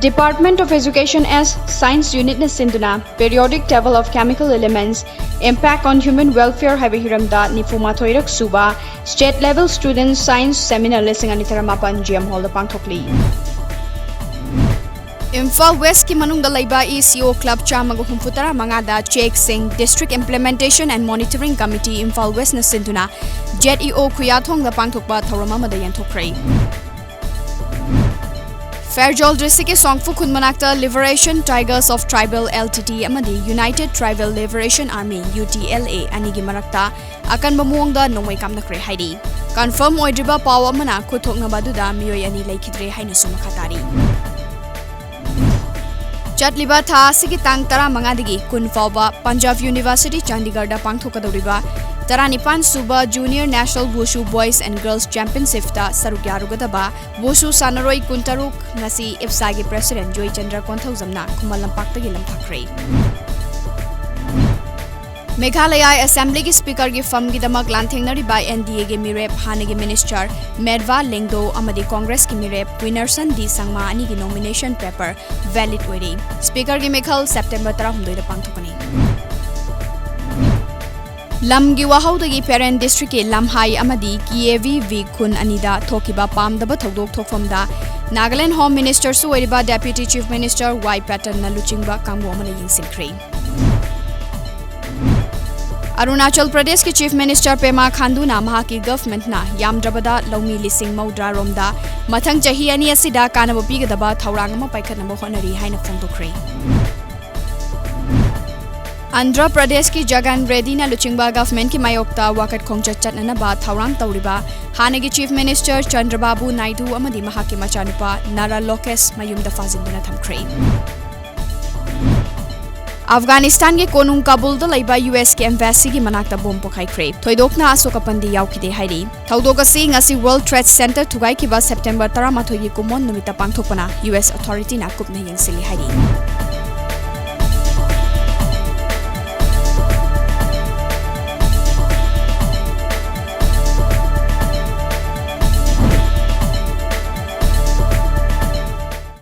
Department of Education as Science Unit na sinduna periodic table of chemical elements impact on human welfare haiba hiramda nifumathoirak suba state level student science seminar lesson anitara GM hall da pangthokli. Imphal West ki manungda laiba ECO Club chamaga humfutara mangada check sing District Implementation and Monitoring Committee Imphal West na sinduna JETEO kuyathong da pangthokba thorama mada yanthokrai. Fairjol District ke Songfu Khunmanakta Liberation Tigers of Tribal LTT amadi United Tribal Liberation Army UTLA anigi marakta akan bamuangda nongmai kamnakre haidi. Confirm oidriba paw amana khuthokna baduda miyoi ani laikhidre haina sumakhatari. Chatliba tha asigi tang tara mangadigi kun fawba Punjab University Chandigarh da pangthokadoriba Taranipan Suba Junior National Wushu Boys and Girls Championship ta saruk yarugadaba Wushu Sanaroi Kuntaruk ngasi IPSA gi President Joy Chandra Konthauzamna Khumal Lampakta gi lamthakre. Meghalaya Assembly ki Speaker gi fam gi damak lanthengnari by NDA gi mirep hanagi Minister Medva Lengdo amadi Congress ki mirep Winnerson D Sangma ani gi nomination paper valid oiri. Speaker gi Mekhal September 13 da pangthokani. Lam gi wahaudagi Parent District ke Lamhai amadi KAV Khun anida thokiba pamdaba thodok thokfamda Nagaland Home Minister su oiriba Deputy Chief Minister Y Pattern na luchingba kangbo amana yingsinkhre. Arunachal Pradesh ki Chief Minister Pema Khandu na mahaki government na yamdrabada laumi lising maudra romda mathang chahi ani asida kanabo pigadaba thaurang ama paikhatnaba honari haina phongdokre. Andhra Pradesh ki Jagan Reddy na luchingba government ki mayokta wakat khongchat chatnanaba thaurang tawriba hanagi Chief Minister Chandrababu Naidu amadi mahaki machanupa Nara Lokesh mayumda fazinduna thamkhre. Afghanistan ke konung Kabul da laiba US ke embassy ki manakta bomb pokhaikre. Thoidokna asokapandi yaukide hairi. Thaudokasi ngasi World Trade Center thugai ki ba September 13 gi kumon numita pangthopana US authority na kupna yengsili hairi.